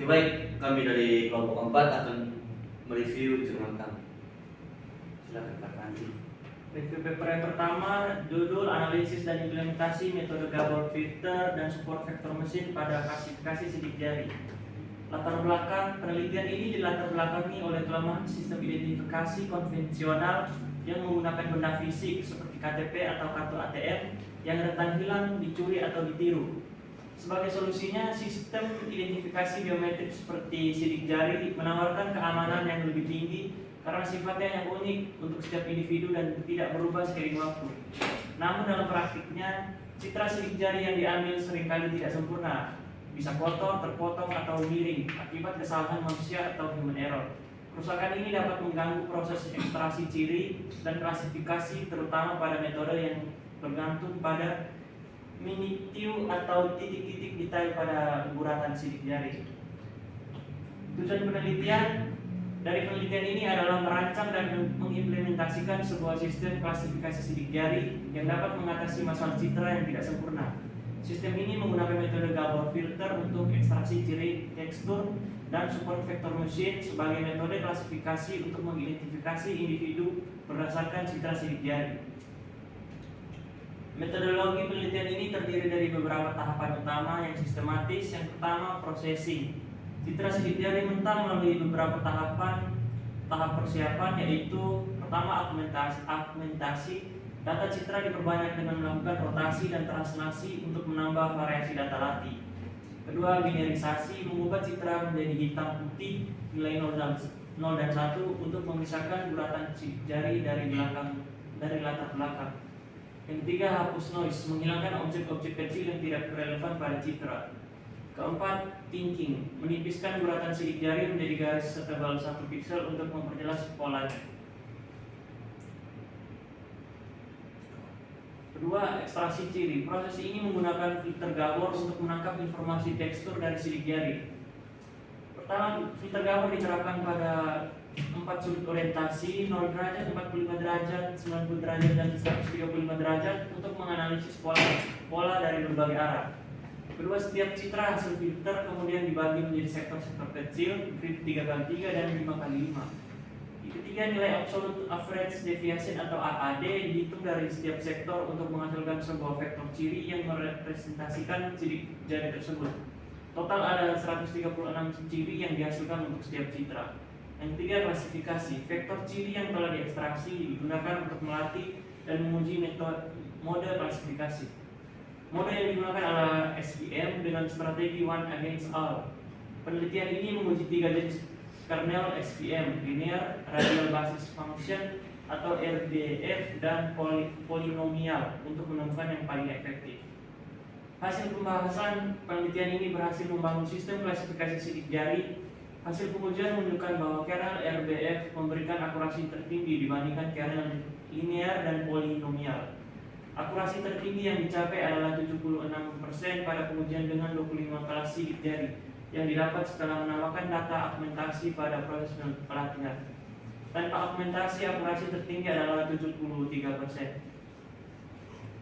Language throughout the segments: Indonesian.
baik, kami dari kelompok 4 akan mereview jurnal kami. Silakan Pak Andi. Review paper yang pertama, judul analisis dan implementasi metode Gabor filter dan support vektor mesin pada klasifikasi sidik jari. Latar belakang penelitian ini dilatar belakangi oleh kelemahan sistem identifikasi konvensional yang menggunakan benda fisik seperti KTP atau kartu ATM yang rentan hilang, dicuri atau ditiru. Sebagai solusinya, sistem identifikasi biometrik seperti sidik jari menawarkan keamanan yang lebih tinggi karena sifatnya yang unik untuk setiap individu dan tidak berubah seiring waktu. Namun dalam praktiknya, citra sidik jari yang diambil seringkali tidak sempurna, bisa kotor, terpotong, atau miring akibat kesalahan manusia atau human error. Kerusakan ini dapat mengganggu proses ekstraksi ciri dan klasifikasi, terutama pada metode yang bergantung pada minitium atau titik-titik detail pada guratan sidik jari. Tujuan dari penelitian ini adalah merancang dan mengimplementasikan sebuah sistem klasifikasi sidik jari yang dapat mengatasi masalah citra yang tidak sempurna. Sistem ini menggunakan metode Gabor filter untuk ekstraksi ciri, tekstur, dan support vektor mesin sebagai metode klasifikasi untuk mengidentifikasi individu berdasarkan citra sidik jari. Metodologi penelitian ini terdiri dari beberapa tahapan utama yang sistematis. Yang pertama, processing. Citra sidik jari mentah melalui beberapa tahap persiapan, yaitu pertama augmentasi. Data citra diperbanyak dengan melakukan rotasi dan translasi untuk menambah variasi data latih. Kedua, binarisasi, mengubah citra menjadi hitam putih nilai 0 dan 1 untuk memisahkan guratan sidik jari dari latar belakang. Yang ketiga, hapus noise, menghilangkan objek-objek kecil yang tidak relevan pada citra. Keempat, thinking, menipiskan guratan sidik jari menjadi garis setebal 1 pixel untuk memperjelas polanya. Kedua, ekstraksi ciri. Proses ini menggunakan filter Gabor untuk menangkap informasi tekstur dari sidik jari. Pertama, filter Gabor diterapkan pada 4 sudut orientasi, 0 derajat, 45 derajat, 90 derajat, dan 135 derajat untuk menganalisis pola dari berbagai arah. Kedua, setiap citra hasil filter kemudian dibagi menjadi sektor-sektor kecil, grid 3x3 dan 5x5. Ketiga, nilai absolute average deviation atau AAD dihitung dari setiap sektor untuk menghasilkan sebuah vektor ciri yang merepresentasikan sidik jari tersebut. Total ada 136 ciri yang dihasilkan untuk setiap citra. Yang ketiga, klasifikasi. Vektor ciri yang telah diekstraksi digunakan untuk melatih dan menguji mode klasifikasi. Mode yang digunakan adalah SVM dengan strategi one against all. Penelitian ini menguji 3 jenis kernel SVM, linear, radial basis function atau RBF, dan polinomial untuk menemukan yang paling efektif. Hasil pembahasan penelitian ini berhasil membangun sistem klasifikasi sidik jari. Hasil pengujian menunjukkan bahwa kernel RBF memberikan akurasi tertinggi dibandingkan kernel linear dan polinomial. Akurasi tertinggi yang dicapai adalah 76% pada pengujian dengan 25 kelas sidik jari yang didapat setelah menambahkan data augmentasi pada proses pelatihan. Tanpa augmentasi, akurasi tertinggi adalah 73%.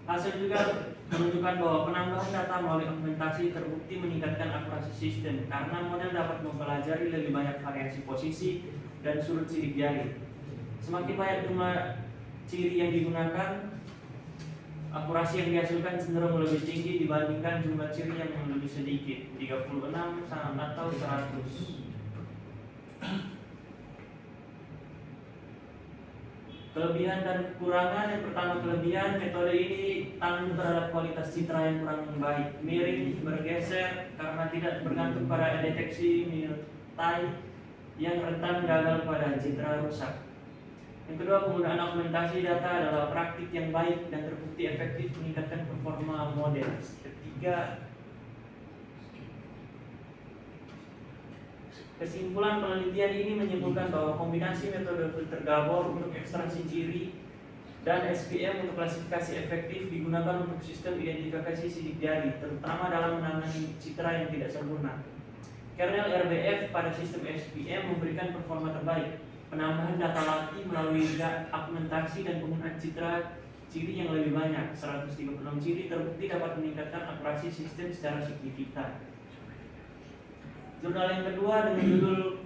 Hasil juga menunjukkan bahwa penambahan data melalui augmentasi terbukti meningkatkan akurasi sistem karena model dapat mempelajari lebih banyak variasi posisi dan sudut sidik jari. Semakin banyak jumlah ciri yang digunakan, akurasi yang dihasilkan cenderung lebih tinggi dibandingkan jumlah ciri yang lebih sedikit, 36 atau 100. Kelebihan dan kekurangan. Yang pertama, kelebihan, metode ini tangguh terhadap kualitas citra yang kurang baik, miring, bergeser karena tidak bergantung pada deteksi multi yang rentan gagal pada citra rusak. Yang kedua, penggunaan augmentasi data adalah praktik yang baik dan terbukti efektif meningkatkan performa model. Ketiga, kesimpulan penelitian ini menyimpulkan bahwa kombinasi metode filter Gabor untuk ekstraksi ciri dan SVM untuk klasifikasi efektif digunakan untuk sistem identifikasi sidik jari, terutama dalam menangani citra yang tidak sempurna. Kernel RBF pada sistem SVM memberikan performa terbaik. Penambahan data latih melalui augmentasi dan penggunaan citra ciri yang lebih banyak, 136 ciri, terbukti dapat meningkatkan akurasi sistem secara signifikan. Jurnal yang kedua dengan judul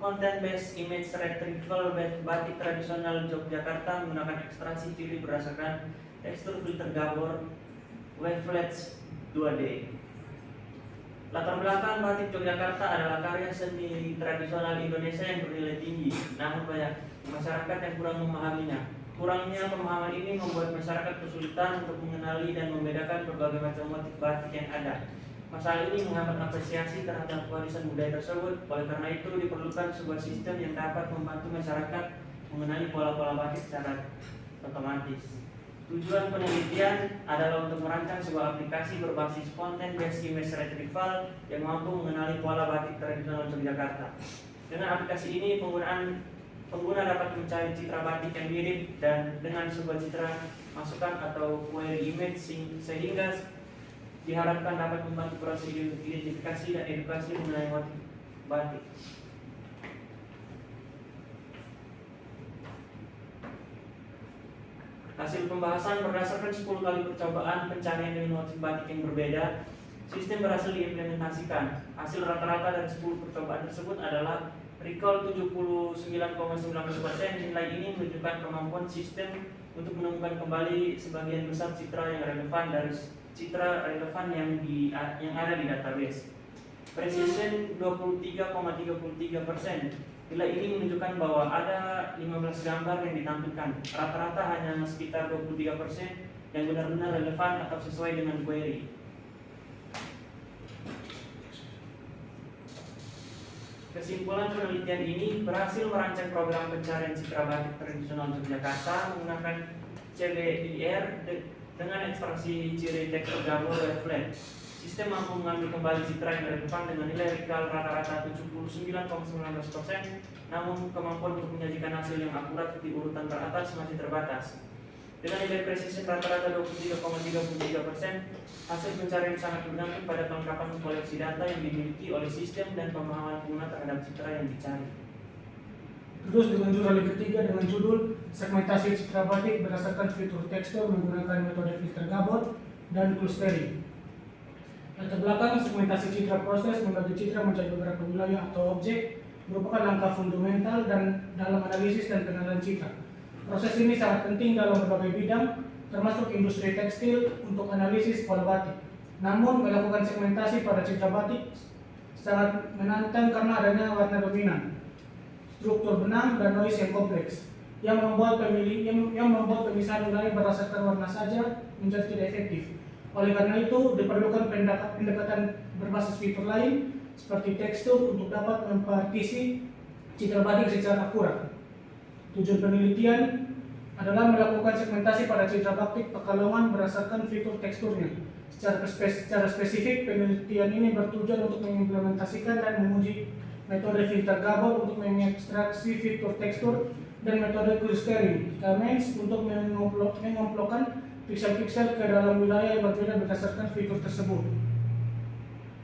Content Based Image Retrieval Batik Tradisional Yogyakarta menggunakan ekstraksi ciri berdasarkan tekstur filter Gabor Wavelets 2D. Latar belakang batik Yogyakarta adalah karya seni tradisional Indonesia yang bernilai tinggi, namun banyak masyarakat yang kurang memahaminya. Kurangnya pemahaman ini membuat masyarakat kesulitan untuk mengenali dan membedakan berbagai macam motif batik yang ada. Masalah ini menghambat apresiasi terhadap warisan budaya tersebut. Oleh karena itu diperlukan sebuah sistem yang dapat membantu masyarakat mengenali pola-pola batik secara otomatis. Tujuan penelitian adalah untuk merancang sebuah aplikasi berbasis content based image retrieval yang mampu mengenali pola batik tradisional Yogyakarta. Dengan aplikasi ini pengguna dapat mencari citra batik yang mirip dan dengan sebuah citra masukan atau query image sehingga diharapkan dapat membantu proses identifikasi dan edukasi mengenai motif batik. Hasil pembahasan berdasarkan 10 kali percobaan pencarian dengan motif batik yang berbeda, sistem berhasil diimplementasikan. Hasil rata-rata dari 10 percobaan tersebut adalah recall 79,19%. Nilai ini menunjukkan kemampuan sistem untuk menemukan kembali sebagian besar citra yang relevan dari citra relevan yang ada di database. Precision 23,33%. Nilai ini menunjukkan bahwa ada 15 gambar yang ditampilkan. Rata-rata hanya sekitar 23% yang benar-benar relevan atau sesuai dengan query. Kesimpulan penelitian ini berhasil merancang program pencarian citra batik tradisional Yogyakarta menggunakan CBIR dengan ekstraksi ciri tekstur Gabor Wavelet. Sistem mampu mengambil kembali citra yang relevan dengan nilai recall rata-rata 79,19%, namun kemampuan untuk menyajikan hasil yang akurat di urutan teratas masih terbatas. Dengan nilai precision rata-rata 23,33%, hasil pencarian sangat bergantung pada kelengkapan koleksi data yang dimiliki oleh sistem dan pemahaman pengguna terhadap citra yang dicari. Terus dengan jurnal ketiga dengan judul segmentasi citra batik berdasarkan fitur tekstur menggunakan metode filter Gabor dan clustering. Latar belakang segmentasi citra proses membagi citra menjadi beberapa wilayah atau objek merupakan langkah fundamental dan dalam analisis dan pengenalan citra. Proses ini sangat penting dalam berbagai bidang, termasuk industri tekstil untuk analisis pola batik. Namun melakukan segmentasi pada citra batik sangat menantang karena adanya warna dominan, struktur benang dan noise yang kompleks yang membuat pemisahan wilayah berdasarkan warna saja menjadi tidak efektif. Oleh karena itu diperlukan pendekatan berbasis fitur lain seperti tekstur untuk dapat mempartisi citra batik secara akurat. Tujuan penelitian adalah melakukan segmentasi pada citra batik Pekalongan berdasarkan fitur teksturnya. Secara spesifik penelitian ini bertujuan untuk mengimplementasikan dan menguji metode filter Gabor untuk mengekstraksi fitur tekstur dan metode clustering K-means untuk mengomplokan piksel-piksel ke dalam wilayah yang berbeda berdasarkan fitur tersebut.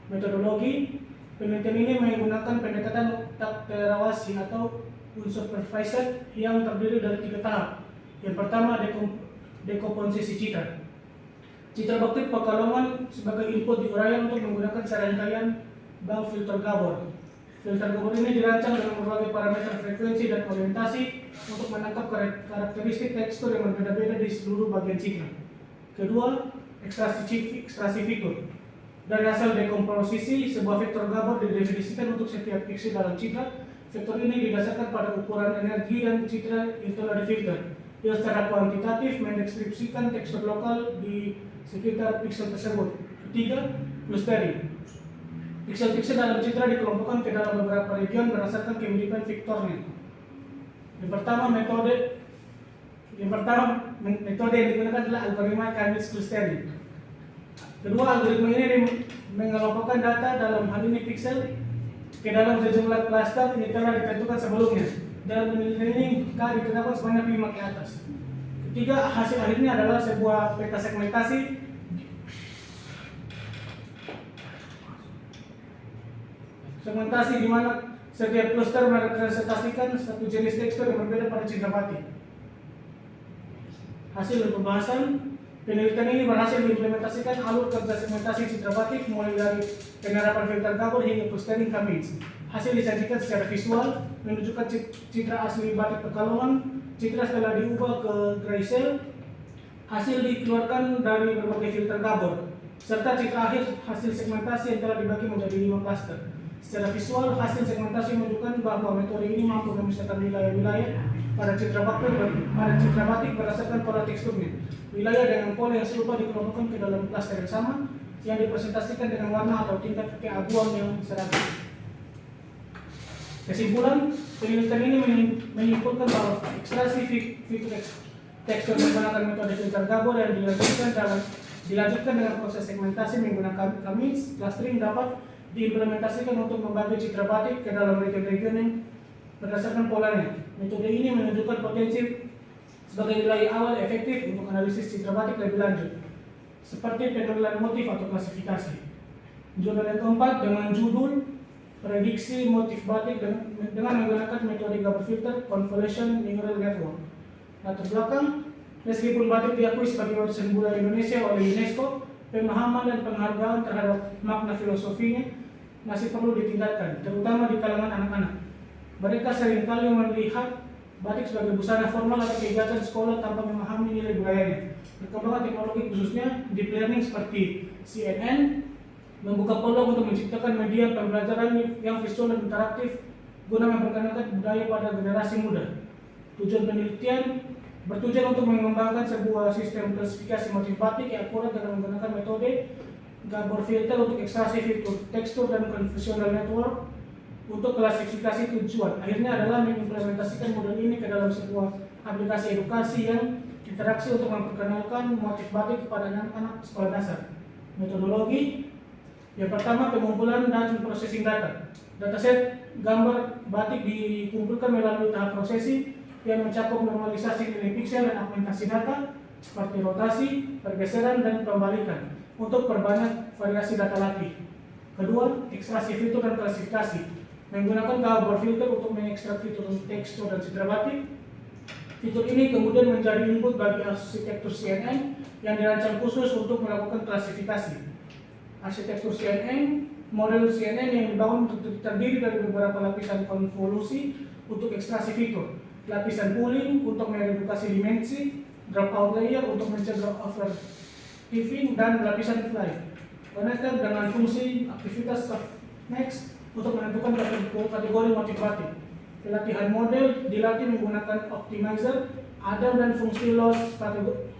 Metodologi penelitian ini menggunakan pendekatan takterawasi atau unsupervised yang terdiri dari 3 tahap. Yang pertama, dekomposisi citra. Citra batik Pekalongan sebagai input diuraian untuk menggunakan serangkaian bank filter Gabor. Filter Gabor ini dirancang dengan berbagai parameter frekuensi dan orientasi untuk menangkap karakteristik tekstur yang berbeda-beda di seluruh bagian citra. Kedua, ekstraksi fitur. Dari hasil dekomposisi, sebuah vektor Gabor didefinisikan untuk setiap pixel dalam citra. Vektor ini didasarkan pada ukuran energi dan citra yang telah difilter, yang secara kuantitatif mendeskripsikan tekstur lokal di sekitar pixel tersebut. Ketiga, clustering. Pixel-pixel dalam citra dikelompokkan ke dalam beberapa region berdasarkan kemiripan vektornya. Yang pertama metode yang digunakan adalah algoritma K-means clustering. Kedua, algoritma ini mengelompokkan data dalam hal ini pixel ke dalam sejumlah klaster yang telah ditentukan sebelumnya. Dalam penelitian ini K ditentukan sebanyak 5 ke atas. Ketiga, hasil akhirnya adalah sebuah peta segmentasi di mana setiap cluster merepresentasikan satu jenis tekstur yang berbeda pada citra batik. Hasil dari pembahasan Penelitian ini berhasil diimplementasikan alur kerja segmentasi citra batik mulai dari penerapan filter gabor hingga clustering commits. Hasil disajikan secara visual menunjukkan citra asli batik Pekalongan. Citra setelah diubah ke grayscale. Hasil dikeluarkan dari berbagai filter gabor, serta citra akhir hasil segmentasi yang telah dibagi menjadi 5 klaster. Secara visual, hasil segmentasi menunjukkan bahwa metode ini mampu memisahkan wilayah-wilayah pada citra batik berdasarkan pola teksturnya. Wilayah dengan pola yang serupa dikelompokkan ke dalam klaster yang sama, yang dipresentasikan dengan warna atau tingkat keabuan yang seragam. Kesimpulan, penelitian ini menyimpulkan bahwa ekstraksi fitur tekstur menggunakan metode filter gabor yang dilanjutkan dengan proses segmentasi menggunakan commits, clustering dapat diimplementasikan untuk membagi citra batik ke dalam region-region yang berdasarkan polanya. Metode ini menunjukkan potensi sebagai wilayah awal efektif untuk analisis citra batik lebih lanjut, seperti penilaian motif atau klasifikasi. Jurnal yang keempat dengan judul Prediksi Motif Batik dengan menggunakan metode Gabor Filter Convolution Neural Network. Latar belakang, meskipun batik diakui sebagai warisan budaya Indonesia oleh UNESCO, pemahaman dan penghargaan terhadap makna filosofinya masih perlu ditingkatkan, terutama di kalangan anak-anak. Mereka seringkali melihat batik sebagai busana formal atau kegiatan sekolah tanpa memahami nilai budayanya. Perkembangan teknologi khususnya deep learning seperti CNN membuka peluang untuk menciptakan media pembelajaran yang visual dan interaktif guna memperkenalkan budaya pada generasi muda. Tujuan penelitian bertujuan untuk mengembangkan sebuah sistem klasifikasi motif batik yang akurat dengan menggunakan metode Gabor Filter untuk ekstraksi fitur tekstur dan convolutional network untuk klasifikasi tujuan. Akhirnya adalah mengimplementasikan model ini ke dalam sebuah aplikasi edukasi yang interaksi untuk memperkenalkan motif batik kepada anak-anak sekolah dasar. Metodologi yang pertama, pengumpulan dan processing data. Dataset gambar batik dikumpulkan melalui tahap prosesi yang mencakup normalisasi nilai piksel dan augmentasi data seperti rotasi, pergeseran, dan pembalikan untuk perbanyak variasi data latih. Kedua, ekstraksi fitur dan klasifikasi. Menggunakan Gabor Filter untuk mengekstrak fitur tekstur dan citra batik. Fitur ini kemudian menjadi input bagi arsitektur CNN yang dirancang khusus untuk melakukan klasifikasi. Arsitektur CNN, model CNN yang dibangun terdiri dari beberapa lapisan konvolusi untuk ekstraksi fitur, lapisan pooling untuk meredukasi dimensi, dropout layer untuk mencegah overfitting, dan lapisan fly. Connector dengan fungsi aktivitas subnext untuk menentukan kategori motif batik. Pelatihan model dilatih menggunakan optimizer, Adam, dan fungsi loss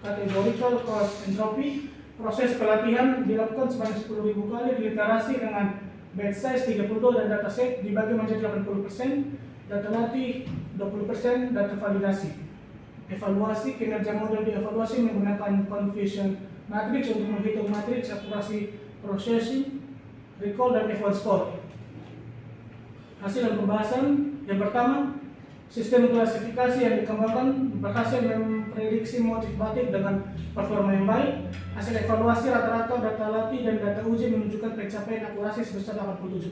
categorical cross entropy. Proses pelatihan dilakukan sebanyak 10.000 kali di literasi dengan batch size 32 dan dataset dibagi menjadi 80%, data latih 20%, data validasi. Evaluasi kinerja model dievaluasi menggunakan confusion matrix untuk menghitung matriks akurasi processing, recall, dan F1 score. Hasil dan pembahasan yang pertama, sistem klasifikasi yang dikembangkan berhasil memprediksi motif batik dengan performa yang baik. Hasil evaluasi rata-rata data latih dan data uji menunjukkan pencapaian akurasi sebesar 87%,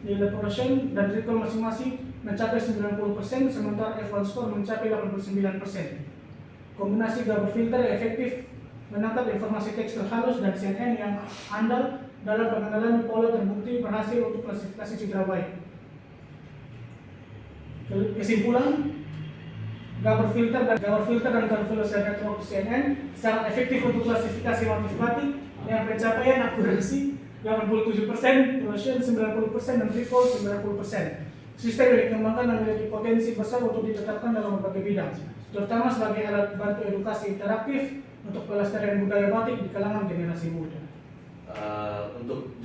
nilai Gaussian dan recall masing-masing mencapai 90%, sementara F1 score mencapai 89%. Kombinasi Gabor Filter efektif menangkap informasi tekstur halus dan CNN yang andal dalam pengenalan pola terbukti berhasil untuk klasifikasi citra baik. Kesimpulan, Gabor Filter dan Convolution Network CNN sangat efektif untuk klasifikasi motif batik dengan pencapaian akurasi 87%, Gaussian 90%, dan recall 90%. Sistem yang dikembangkan memiliki potensi besar untuk ditetapkan dalam berbagai bidang, terutama sebagai alat bantu edukasi interaktif untuk pelestarian budaya batik di kalangan generasi muda. Untuk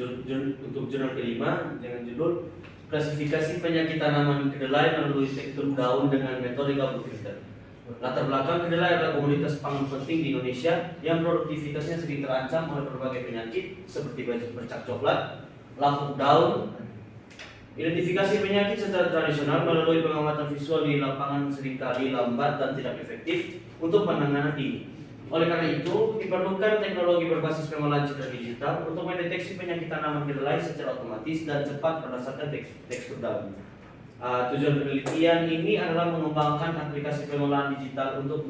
jurnal kelima dengan judul Klasifikasi Penyakit Tanaman Kedelai melalui tekstur daun dengan metode Gabor Filter. Latar belakang kedelai adalah komoditas pangan penting di Indonesia yang produktivitasnya sering terancam oleh berbagai penyakit seperti bercak coklat, lapuk daun. Identifikasi penyakit secara tradisional melalui pengamatan visual di lapangan seringkali lambat dan tidak efektif untuk penanganan ini. Oleh karena itu, diperlukan teknologi berbasis pengolahan citra digital untuk mendeteksi penyakit tanaman kedelai secara otomatis dan cepat berdasarkan tekstur daun. Tujuan penelitian ini adalah mengembangkan aplikasi pengolahan digital untuk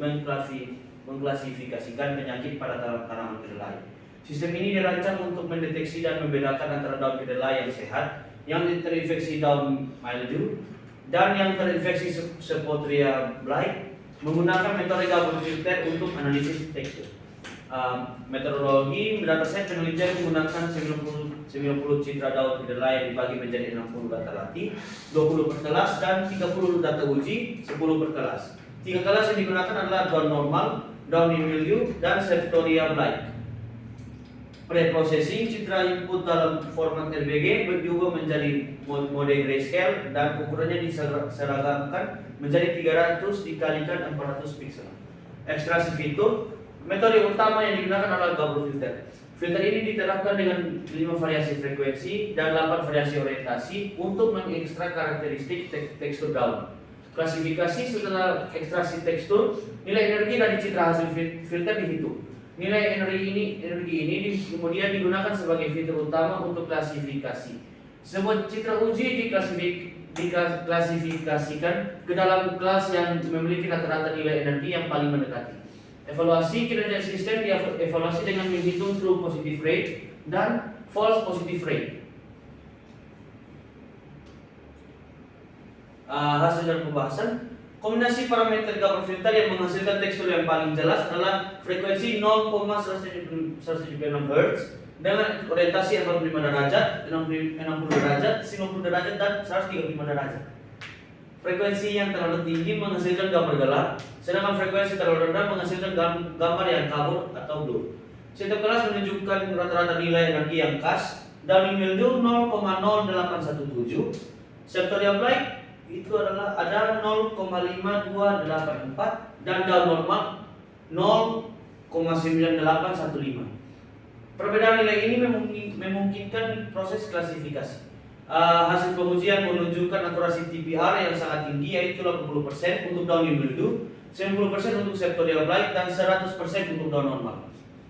mengklasifikasikan penyakit pada tanaman kedelai. Sistem ini dirancang untuk mendeteksi dan membedakan antara daun kedelai yang sehat, yang terinfeksi daun mildew, dan yang terinfeksi Spotria blight menggunakan metode gabung filter untuk analisis tekstur. Metodologi dataset penelitian menggunakan 90 citra daun kedelai yang dibagi menjadi 60 data latih, 20 per kelas, dan 30 data uji, 10 per kelas. 3 kelas yang digunakan adalah daun normal, downy mildew, dan Spotria blight. Pre-processing citra input dalam format RBG diubah menjadi mode grayscale dan ukurannya diseragamkan menjadi 300 dikalikan 400 pixel. Ekstraksi fitur, metode utama yang digunakan adalah Gabor filter. Filter ini diterapkan dengan 5 variasi frekuensi dan 8 variasi orientasi untuk mengekstrak karakteristik tekstur daun. Klasifikasi setelah ekstraksi tekstur, nilai energi dari citra hasil filter dihitung. Nilai energi ini kemudian digunakan sebagai fitur utama untuk klasifikasi. Sebuah citra uji diklasifikasikan ke dalam kelas yang memiliki rata-rata nilai energi yang paling mendekati. Evaluasi kinerja sistem dievaluasi dengan menghitung true positive rate dan false positive rate. Hasil dan pembahasan. Kombinasi parameter Gabor filter yang menghasilkan tekstur yang paling jelas adalah frekuensi 0,176 Hz dengan orientasi 45 derajat, 60 derajat, 90 derajat, dan 135 derajat. Frekuensi yang terlalu tinggi menghasilkan gambar gelap, sedangkan frekuensi terlalu rendah menghasilkan gambar yang kabur atau blur. Setiap kelas menunjukkan rata-rata nilai energi yang khas. Downy mildew 0,0817, Spotria blight itu adalah ada 0,5284 dan daun normal 0,9815. Perbedaan nilai ini memungkinkan proses klasifikasi. Hasil pengujian menunjukkan akurasi TPR yang sangat tinggi, yaitu 80% untuk downy mildew, 90% untuk Spotria blight, dan 100% untuk daun normal.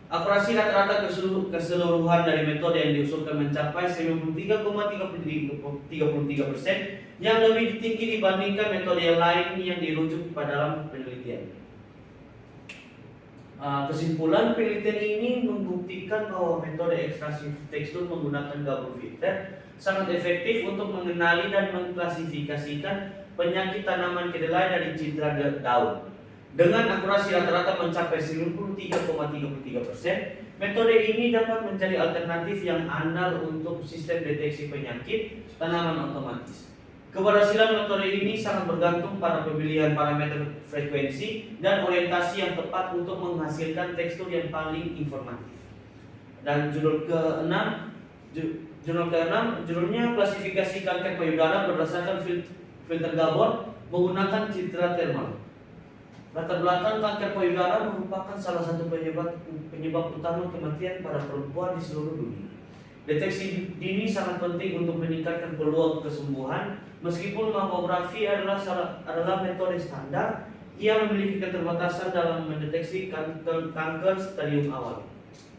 Akurasi rata-rata keseluruhan dari metode yang diusulkan mencapai 93,33%, yang lebih tinggi dibandingkan metode yang lain yang dirujuk pada dalam penelitian. Kesimpulan penelitian ini membuktikan bahwa metode ekstraksi tekstur menggunakan Gabor filter sangat efektif untuk mengenali dan mengklasifikasikan penyakit tanaman kedelai dari citra daun. Dengan akurasi rata-rata mencapai 93,33%, metode ini dapat menjadi alternatif yang andal untuk sistem deteksi penyakit tanaman otomatis. Keberhasilan metode ini sangat bergantung pada pemilihan parameter frekuensi dan orientasi yang tepat untuk menghasilkan tekstur yang paling informatif. Dan judul ke-6, judulnya klasifikasi kanker payudara berdasarkan filter Gabor menggunakan citra thermal. Latar belakang kanker payudara merupakan salah satu penyebab utama kematian pada perempuan di seluruh dunia. Deteksi dini sangat penting untuk meningkatkan peluang kesembuhan. Meskipun mamografi adalah metode standar, ia memiliki keterbatasan dalam mendeteksi kanker stadium awal.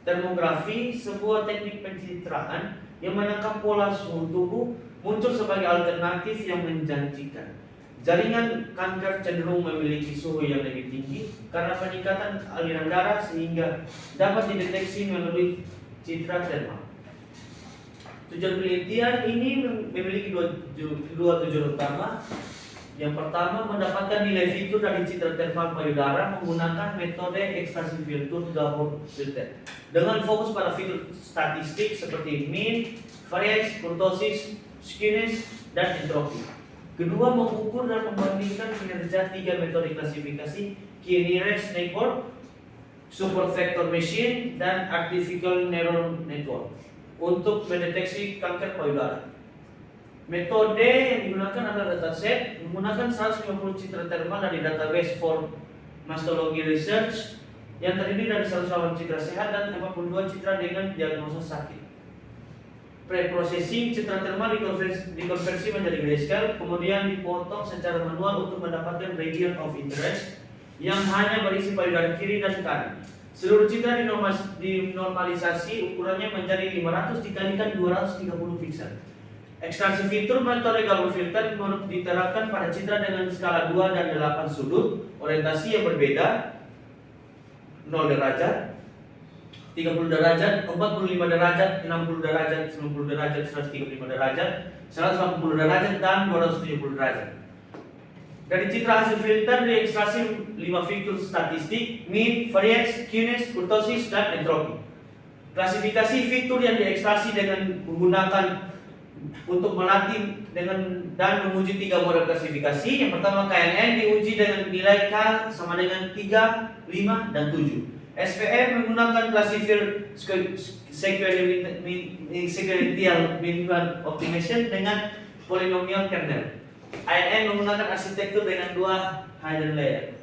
Termografi, sebuah teknik pencitraan yang menangkap pola suhu tubuh, muncul sebagai alternatif yang menjanjikan. Jaringan kanker cenderung memiliki suhu yang lebih tinggi karena peningkatan aliran darah sehingga dapat dideteksi melalui citra thermal. Tujuan penelitian ini memiliki dua tujuan utama. Yang pertama, mendapatkan nilai fitur dari citra thermal payudara menggunakan metode ekstraksi filter Gabor filter dengan fokus pada fitur statistik seperti mean, variance, kurtosis, skewness, dan entropy. Kedua, mengukur dan membandingkan kinerja 3 metode klasifikasi K-nearest network, support vector machine, dan artificial neural network untuk mendeteksi kanker payudara. Metode yang digunakan adalah dataset menggunakan 150 citra thermal dari database for mastology research yang terdiri dari 108 citra sehat dan 42 citra dengan diagnosa sakit. Pre-processing citra thermal dikonversi menjadi grayscale, kemudian dipotong secara manual untuk mendapatkan region of interest yang hanya berisi payudara kiri dan kanan. Seluruh citra dinormalisasi, ukurannya menjadi 500 dikalikan 230 pixel. Ekstraksi fitur metode Gabor filter diterapkan pada citra dengan skala 2 dan 8 sudut orientasi yang berbeda. 0 derajat, 30 derajat, 45 derajat, 60 derajat, 90 derajat, 135 derajat, 180 derajat, dan 270 derajat. Dari citra hasil filter diekstraksi 5 fitur statistik: mean, variance, skewness, kurtosis, dan entropi. Klasifikasi fitur yang diekstraksi dengan menggunakan untuk melatih dan menguji 3 model klasifikasi. Yang pertama, KNN diuji dengan nilai K sama dengan 3, 5, dan 7. SVM menggunakan klasifikasi sequential minimal optimization dengan polynomial kernel. ANN menggunakan arsitektur dengan 2 hidden layer.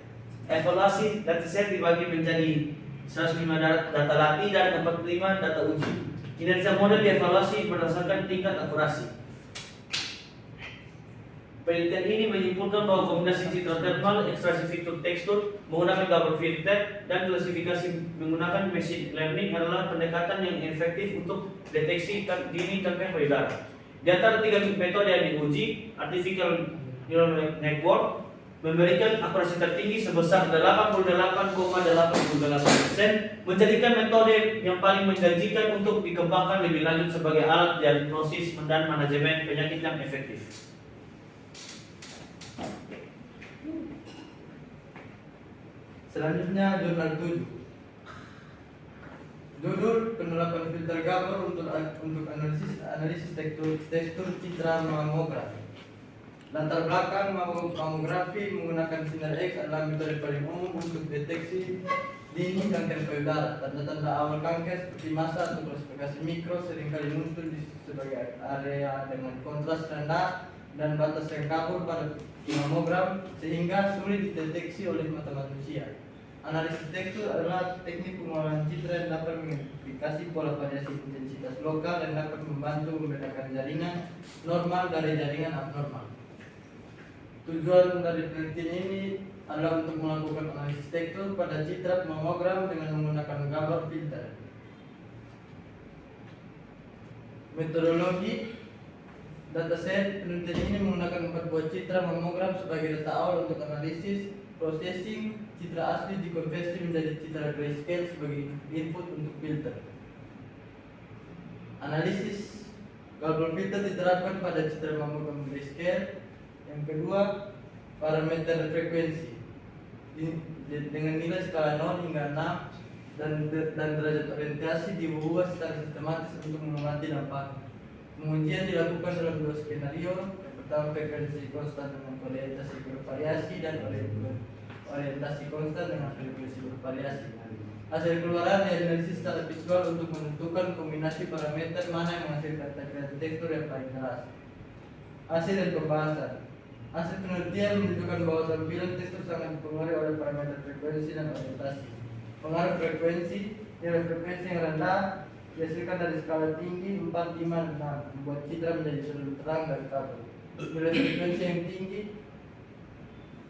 Evaluasi dataset dibagi menjadi 105 data latih dan 45 data uji. Kinerja model dievaluasi berdasarkan tingkat akurasi. Penelitian ini menyimpulkan bahwa kombinasi citra thermal, ekstraksi fitur tekstur, menggunakan Gabor filter, dan klasifikasi menggunakan machine learning adalah pendekatan yang efektif untuk deteksi dini kanker payudara. Di antara 3 metode yang diuji, artificial neural network memberikan akurasi tertinggi sebesar 88,88%, menjadikan metode yang paling menjanjikan untuk dikembangkan lebih lanjut sebagai alat diagnosis dan manajemen penyakit yang efektif. Selanjutnya jurnal 7. Judul penerapan filter Gabor untuk analisis tekstur citra mamografi. Latar belakang mamografi menggunakan sinar X adalah metode paling umum untuk deteksi dini kanker payudara. Tanda-tanda awal kanker seperti massa atau klasifikasi mikro seringkali muncul sebagai area dengan kontras rendah dan batas yang kabur pada mamogram sehingga sulit dideteksi oleh mata manusia. Analisis tekstur adalah teknik pengolahan citra yang dapat mengidentifikasi pola variasi intensitas lokal dan dapat membantu membedakan jaringan normal dari jaringan abnormal. Tujuan dari penelitian ini adalah untuk melakukan analisis tekstur pada citra mamogram dengan menggunakan Gabor filter. Metodologi dataset penelitian ini menggunakan 4 buah citra mamogram sebagai data awal untuk analisis, processing, citra asli dikonversi menjadi citra grayscale sebagai input untuk filter. Analisis Gabor filter diterapkan pada citra mamogram grayscale. Yang kedua, parameter frekuensi dengan nilai skala 0 hingga 6 dan derajat orientasi diubah secara sistematis untuk mengamati dampak. Pengujian dilakukan dalam 2 skenario. Yang pertama, frekuensi konstan dengan orientasi bervariasi dan orientasi konstan dengan frekuensi bervariasi. Hasil keluaran dianalisis secara visual untuk menentukan kombinasi parameter mana yang menghasilkan tekstur yang paling keras. Hasil dan pembahasan. Hasil penelitian menunjukkan bahwa tampilan tekstur sangat dipengaruhi oleh parameter frekuensi dan orientasi. Pengaruh frekuensi, nilai frekuensi yang rendah dihasilkan dari skala tinggi 4, 5, 6, membuat citra menjadi terlalu terang dan kabur. Nilai frekuensi yang tinggi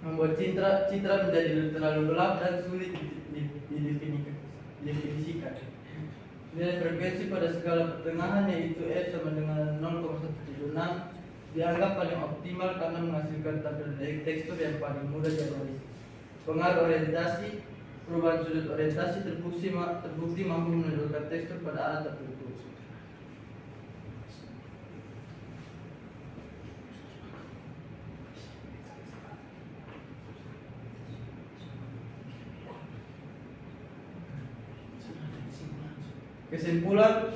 membuat citra menjadi terlalu gelap dan sulit didefinisikan. Nilai frekuensi pada skala pertengahan yaitu F sama dengan 0,176 dianggap paling optimal karena menghasilkan tampilan tekstur yang paling mudah dianalisis. Pengaruh orientasi, perubahan sudut orientasi terbukti mampu menunjukkan tekstur pada alat tertentu. Kesimpulan,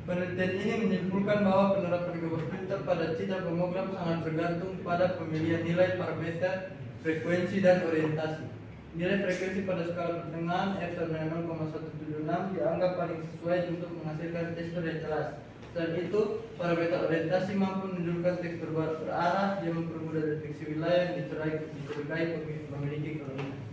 penelitian ini menyimpulkan bahwa penerapan Gabor filter pada citra mamogram sangat bergantung pada pemilihan nilai parameter frekuensi dan orientasi. Nilai frekuensi pada skala pertengahan F sama dengan 0,176 dianggap paling sesuai untuk menghasilkan tekstur yang jelas. Selain itu, parameter orientasi mampu menunjukkan tekstur berarah yang mempermudah deteksi wilayah yang dicurigai memiliki kelainan.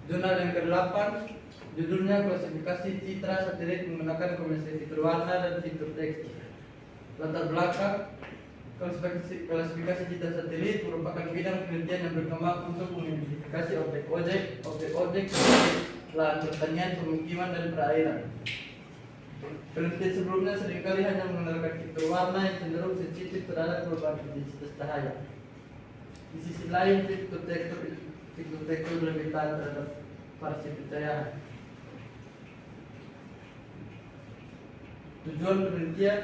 Jurnal yang ke-8, judulnya klasifikasi citra satelit menggunakan kombinasi fitur warna dan fitur tekstur. Latar belakang, klasifikasi citra satelit merupakan bidang penelitian yang berkembang untuk mengidentifikasi objek-objek lahan pertanian, pemukiman, dan perairan. Penelitian sebelumnya seringkali hanya mengandalkan fitur warna yang cenderung sensitif terhadap perubahan intensitas cahaya. Di sisi lain, fitur tekstur fitur tekstur lebih taat terhadap variasi pencahayaan. Tujuan penelitian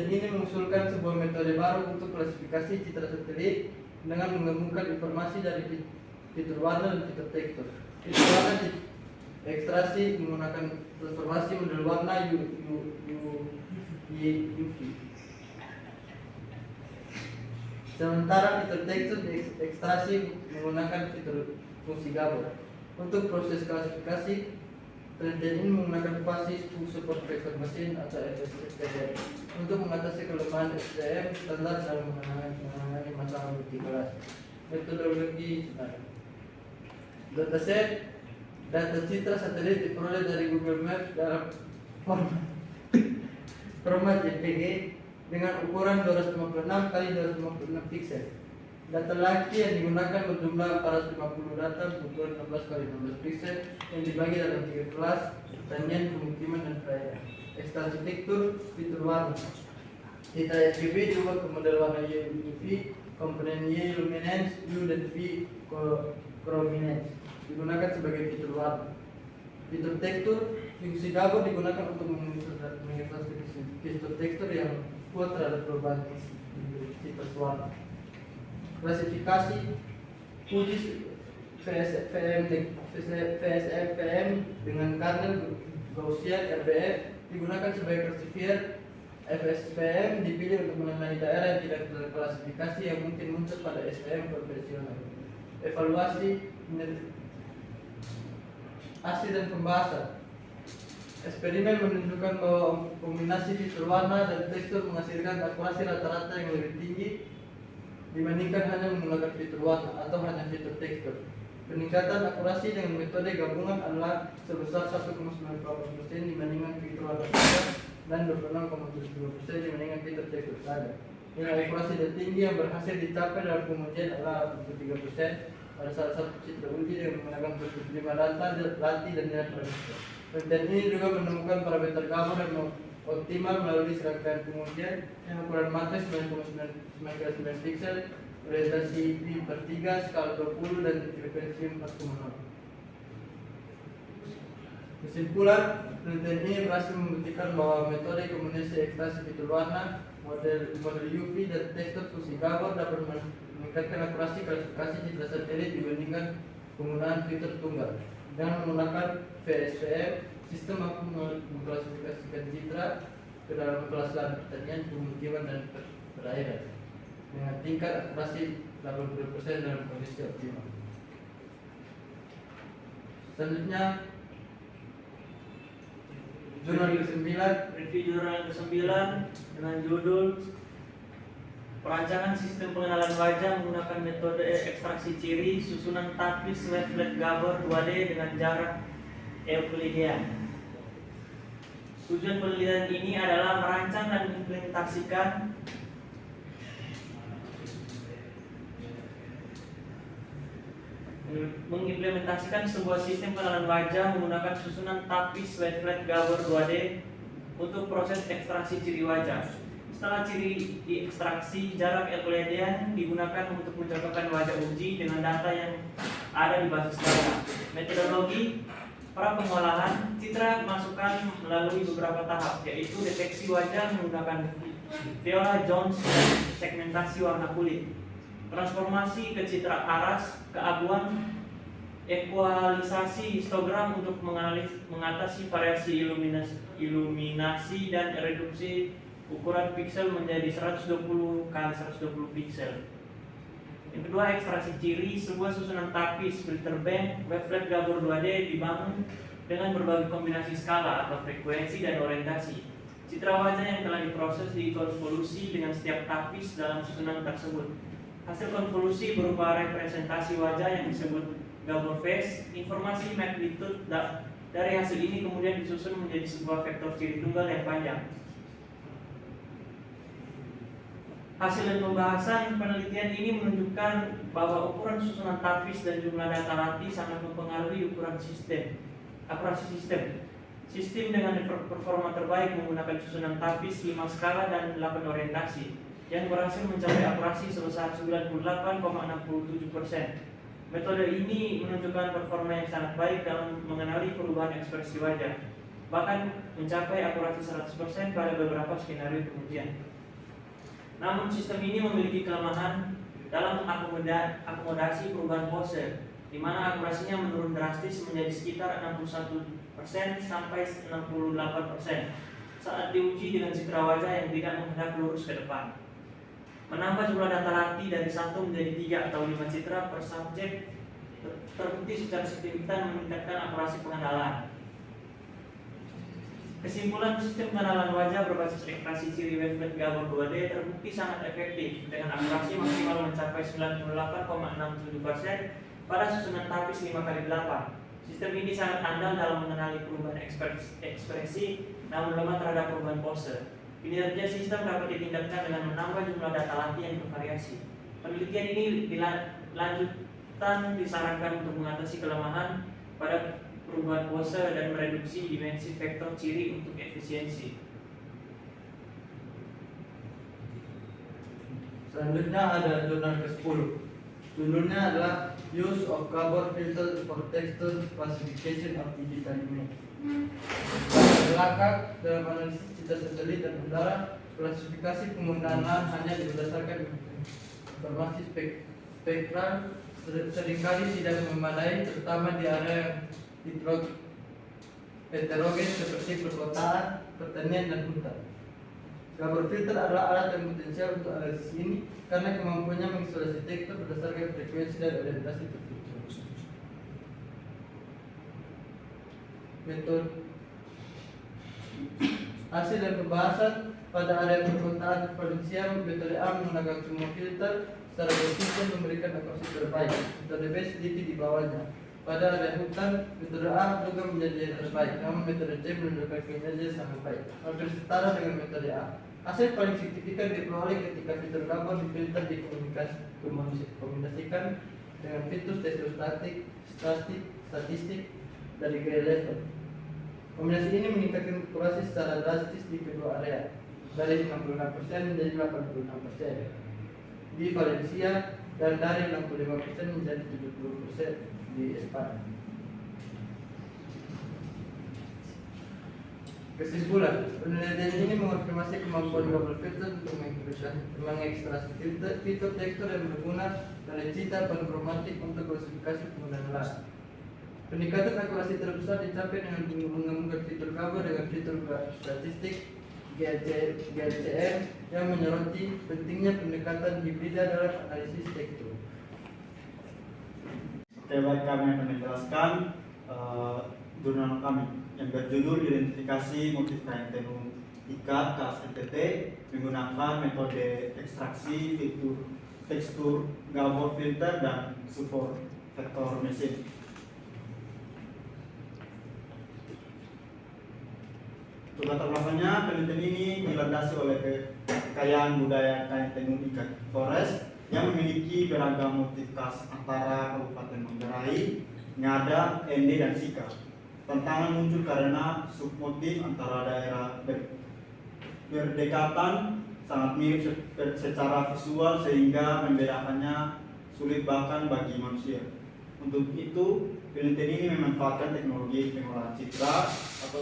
ini mengusulkan sebuah metode baru untuk klasifikasi citra satelit dengan menggabungkan informasi dari fitur warna dan fitur tekstur. Fitur warna diekstraksi menggunakan transformasi model warna UV. Sementara fitur tekstur diekstraksi menggunakan fitur fungsi Gabor. Untuk proses klasifikasi, penelitian ini menggunakan basis Full Support Vector Machine atau FSVM untuk mengatasi kelemahan STM standar dalam menangani masalah multikelas. Metodologi dataset data citra satelit diperoleh dari Google Maps dalam format JPG dengan ukuran 256 kali 256 pixel. Data laki yang digunakan berjumlah 450 data berukuran 16 kali 16 pixel yang dibagi dalam 3 kelas: pertanian, pemukiman, dan perairan. Ekstraksi fitur warna. Citra RGB diubah ke model warna UV, komponen Y luminance, U dan V chrominance digunakan sebagai fitur warna. Fitur tekstur, fungsi Gabor digunakan untuk mengekspresi fitur tekstur yang kuat terhadap perubahan situs warna. Klasifikasi QGIS VSFVM dengan kernel Gaussian RBF digunakan sebagai klasifier. FSVM dipilih untuk mengenai daerah yang tidak terklasifikasi yang mungkin muncul pada SVM konvensional. Evaluasi hasil dan pembahasan. Eksperimen menunjukkan bahwa kombinasi fitur warna dan tekstur menghasilkan akurasi rata-rata yang lebih tinggi dibandingkan hanya menggunakan fitur warna atau hanya fitur tekstur. Peningkatan akurasi dengan metode gabungan adalah sebesar 1,94% dibandingkan fitur warna saja dan 26,72% dibandingkan fitur tekstur saja. Dengan akurasi tertinggi yang berhasil dicapai dalam pengujian adalah 83% pada salah satu citra uji dengan menggunakan 25 data, latih dan nilai parameter. Penelitian ini juga menemukan parameter Gabor yang optimal melalui serangkaian pengujian yang ukuran matriks 9,9 pixel, orientasi pi/3, skala 20 dan frekuensi 4,0. Kesimpulan, penelitian ini berhasil membuktikan bahwa metode kombinasi ekstraksi fitur warna, model UV dan tekstur fungsi Gabor dapat meningkatkan akurasi klasifikasi citra satelit dibandingkan penggunaan fitur tunggal. Dengan menggunakan VSVM, sistem mampu mengklasifikasikan citra ke dalam kelas lahan pertanian, pemukiman, dan perairan dengan tingkat akurasi 80% dalam kondisi optimal. Selanjutnya, jurnal ke-9, review jurnal ke-9 dengan judul Perancangan Sistem Pengenalan Wajah menggunakan metode ekstraksi ciri susunan tapis wavelet Gabor 2D dengan jarak Euclidean. Tujuan penelitian ini adalah merancang dan mengimplementasikan sebuah sistem pengenalan wajah menggunakan susunan tapis wavelet Gabor 2D untuk proses ekstraksi ciri wajah. Setelah ciri diekstraksi, jarak Euclidean digunakan untuk mencocokkan wajah uji dengan data yang ada di basis data. Metodologi para pengolahan citra masukkan melalui beberapa tahap, yaitu deteksi wajah menggunakan Viola Jones dan segmentasi warna kulit, transformasi ke citra aras, keabuan, ekualisasi histogram untuk mengatasi variasi iluminasi dan reduksi ukuran piksel menjadi 120 kali 120 piksel. Yang kedua, ekstraksi ciri. Sebuah susunan tapis filter bank wavelet Gabor 2D dibangun dengan berbagai kombinasi skala atau frekuensi dan orientasi. Citra wajah yang telah diproses dikonvolusi dengan setiap tapis dalam susunan tersebut. Hasil konvolusi berupa representasi wajah yang disebut Gabor face. Informasi magnitude dari hasil ini kemudian disusun menjadi sebuah vektor ciri tunggal yang panjang. Hasil dan pembahasan penelitian ini menunjukkan bahwa ukuran susunan tapis dan jumlah data latih sangat mempengaruhi ukuran akurasi sistem. Sistem dengan performa terbaik menggunakan susunan tapis 5 skala dan 8 orientasi. yang berhasil mencapai akurasi sebesar 98,67%. Metode ini menunjukkan performa yang sangat baik dalam mengenali perubahan ekspresi wajah, bahkan mencapai akurasi 100% pada beberapa skenario kemudian. Namun sistem ini memiliki kelemahan dalam akomodasi perubahan pose, di mana akurasinya menurun drastis menjadi sekitar 61% sampai 68% saat diuji dengan citra wajah yang tidak menghadap lurus ke depan. Menambah jumlah data latih dari 1 menjadi 3 atau 5 citra per subjek terbukti secara signifikan meningkatkan akurasi pengenalan. Kesimpulan, sistem pengenalan wajah berbasis ekstraksi ciri wavelet Gabor 2D terbukti sangat efektif dengan akurasi maksimal mencapai 98,67% pada susunan tapis 5x8. Sistem ini sangat andal dalam mengenali perubahan ekspresi, namun lemah terhadap perubahan pose. Kinerja sistem dapat ditingkatkan dengan menambah jumlah data latih yang bervariasi. Penelitian ini dilanjutkan disarankan untuk mengatasi kelemahan pada perubahan pose dan mereduksi dimensi vektor ciri untuk efisiensi. Selanjutnya ada jurnal ke-10. Judulnya adalah Use of Gabor Filter for Texture Classification of Digital Image. Belakang dalam analisis citra satelit dan udara, klasifikasi penggunaan hanya berdasarkan informasi spektral seringkali tidak memadai, terutama di area heterogen seperti perkotaan, pertanian, dan hutan. Gabor filter adalah alat yang potensial untuk analisis ini karena kemampuannya mengisolasi tekstur berdasarkan frekuensi dan orientasi tertentu. Metode hasil dan pembahasan pada area perkotaan provinsial, metode A menggunakan semua filter secara konsisten memberikan akurasi terbaik. Metode B sedikit di bawahnya. Pada area hutan, metode A juga menjadi yang terbaik, namun metode C menunjukkan kinerja sangat baik, hampir setara dengan metode A. Hasil paling signifikan diperoleh ketika fitur Gabor difilter dikombinasikan dengan fitur statistik dari gray level. Kombinasi ini meningkatkan akurasi secara drastis di kedua area, dari 66% menjadi 86% di Valencia dan dari 65% menjadi 70% di Espanya. Kesimpulan, penelitian ini mengonfirmasi kemampuan Gabor filter untuk mengekstraksi fitur tekstur yang berguna dari citra panchromatik untuk klasifikasi penggunaan las. Peningkatan akurasi terbesar dicapai dengan menggabungkan fitur Gabor dengan fitur statistik GLCM yang menyoroti pentingnya pendekatan hibrida dalam analisis tekstur. Oke, baik, kami akan menjelaskan jurnal kami yang berjudul Identifikasi Motif Kain Tenun Ikat KSNTT menggunakan metode ekstraksi fitur tekstur Gabor filter dan support vektor mesin. Untuk latar belakangnya, penelitian ini dilandasi oleh kekayaan budaya kain tenun ikat Flores yang memiliki beragam motif khas antara Kabupaten Manggarai, Ngada, Ende, dan Sika. Tantangan muncul karena submotif antara daerah berdekatan sangat mirip secara visual sehingga membedakannya sulit bahkan bagi manusia. Untuk itu, penelitian ini memanfaatkan teknologi pengolahan citra atau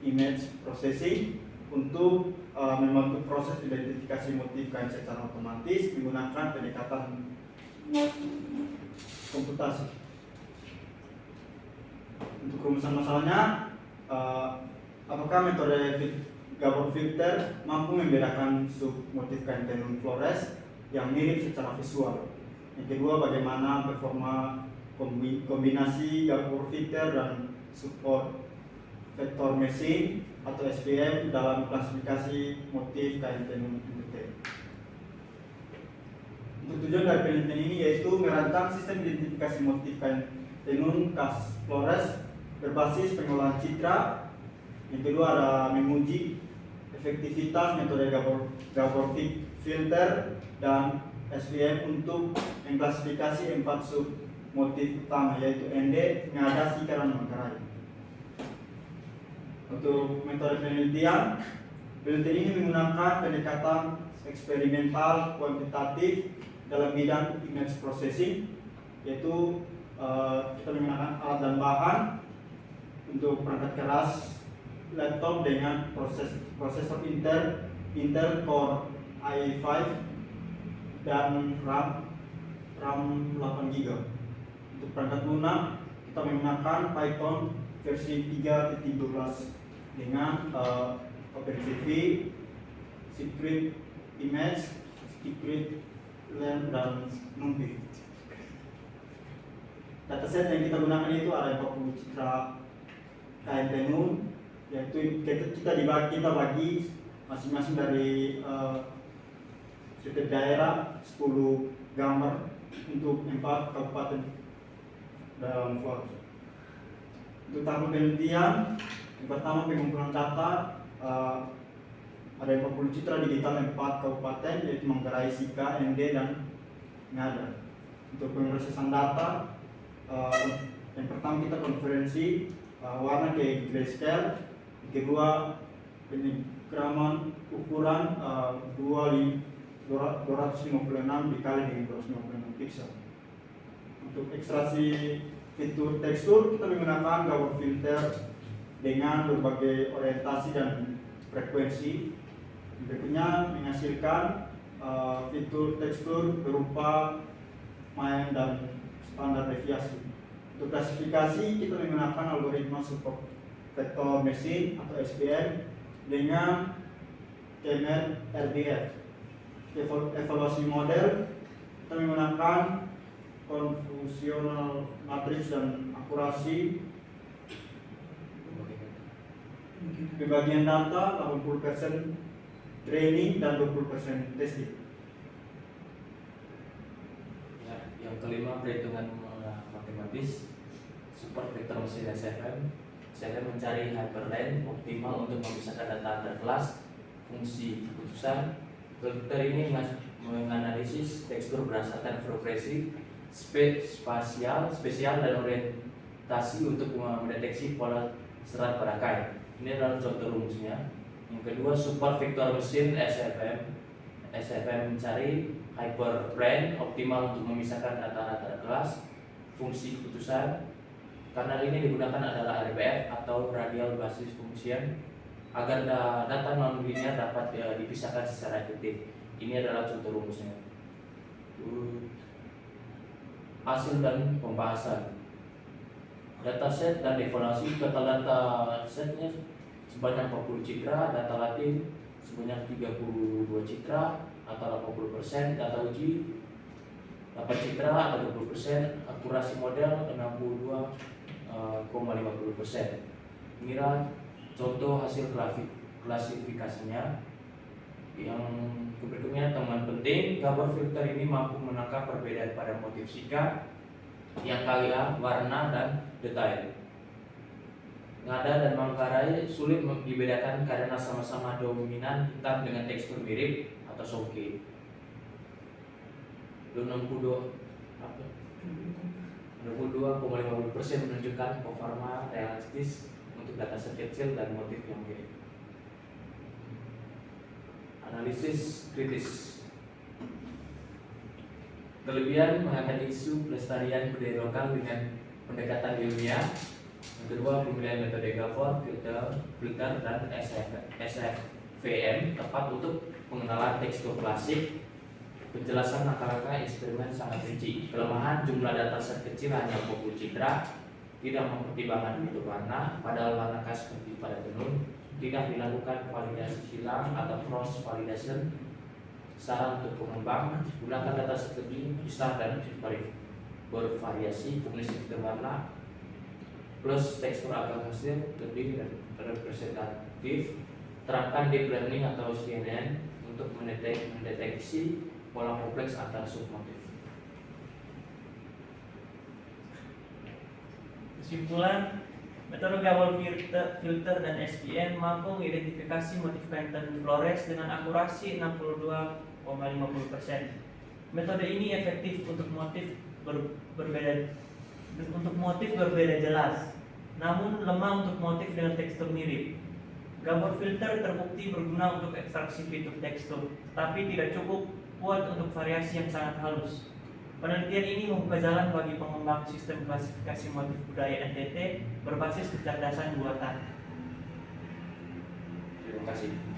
image processing untuk membantu proses identifikasi motif kain secara otomatis menggunakan pendekatan komputasi. Untuk rumusan masalahnya, apakah metode Gabor filter mampu membedakan submotif kain tenun Flores yang mirip secara visual? Yang kedua, bagaimana performa kombinasi Gabor filter dan support vektor mesin atau SVM dalam klasifikasi motif kain tenun NTT. Untuk tujuan dari penelitian ini yaitu merancang sistem identifikasi motif kain tenun khas Flores berbasis pengolahan citra. Yang kedua ada menguji efektivitas metode Gabor filter dan SVM untuk mengklasifikasi 4 sub motif utama yaitu Ende, Ngada, Sika, dan Manggarai. Untuk metode penelitian ini menggunakan pendekatan eksperimental kuantitatif dalam bidang image processing, yaitu kita menggunakan alat dan bahan untuk perangkat keras laptop dengan prosesor Intel Core i5 dan RAM 8 GB. Untuk perangkat lunak kita menggunakan Python versi 3.12 dengan OpenCV, Secret Image, Secret Lamp, dan NumPy. Dataset yang kita gunakan itu ada 40 citra kain tenun, yaitu kita bagi masing-masing dari setiap daerah 10 gambar untuk 4 kabupaten dalam Flores. Untuk tahap penelitian, yang pertama pengumpulan data, ada 40 citra digital 4 kabupaten, yaitu Manggarai, Sika, ND, dan Ngada. Untuk pemrosesan data, yang pertama kita konferensi warna ke grayscale, yang kedua penyiraman ukuran 256 dikali dengan 256 pixel. Untuk ekstraksi fitur tekstur kita menggunakan Gabor filter dengan berbagai orientasi dan frekuensi. Berikutnya menghasilkan fitur tekstur berupa main dan standar deviasi. Untuk klasifikasi kita menggunakan algoritma support vector machine atau SVM dengan KML RDF. Evaluasi model kita menggunakan convolutional matrix dan akurasi. Pembagian data 80% training dan 20% testing. Ya, yang kelima perhitungan matematis super vector mesin SFM. SFM mencari hyperlane optimal untuk memisahkan data antar kelas, fungsi keputusan. Filter ini menganalisis tekstur berdasarkan frekuensi, spesial dan orientasi untuk mendeteksi pola serat pada kain. Ini adalah contoh rumusnya. Yang kedua, super vector mesin SFM mencari hyperplane optimal untuk memisahkan data antar kelas, fungsi keputusan. Karena ini digunakan adalah RBF atau radial basis function agar data non linear dapat dipisahkan secara efektif. Ini adalah contoh rumusnya. Hasil dan pembahasan. Dataset dan evaluasi. Total data setnya sebanyak 40 citra, data latin sebanyak 32 citra atau 80%, data uji 8 citra atau 20%, akurasi model 62,50%. Inilah contoh hasil klasifikasinya. Yang berikutnya, teman penting, Gabor filter ini mampu menangkap perbedaan pada motif sika yang kaya, warna, dan detail. Ngada dan Manggarai sulit dibedakan karena sama-sama dominan hitam dengan tekstur mirip atau songke. 62,50% menunjukkan performa realistis untuk dataset kecil dan motif yang mirip. Analisis kritis. Kelebihan mengangkat isu pelestarian budaya lokal dengan pendekatan ilmiah. Yang kedua, pemilihan metode Gabor filter dan SFVM tepat untuk pengenalan tekstur klasik. Penjelasan rangka-rangka eksperimen sangat rinci. Kelemahan, jumlah dataset kecil hanya 40 citra, tidak mempertimbangkan bentuk warna, padahal warna khas seperti pada tenun, tidak dilakukan validasi silang atau cross validation. Saran untuk pengembang, gunakan dataset lebih besar dan bervariasi, fungsi berwarna plus tekstur agak hasil lebih representatif. Terapkan deep learning atau CNN untuk mendeteksi pola kompleks antar submotif. Kesimpulan, metode Gabor filter dan SVM mampu mengidentifikasi motif kain tenun Flores dengan akurasi 62,50%. Metode ini efektif untuk motif berbeda jelas, namun lemah untuk motif dengan tekstur mirip. Gabor filter terbukti berguna untuk ekstraksi fitur tekstur, tapi tidak cukup kuat untuk variasi yang sangat halus. Penelitian ini membuka jalan bagi pengembang sistem klasifikasi motif budaya NTT berbasis kecerdasan buatan. Terima kasih.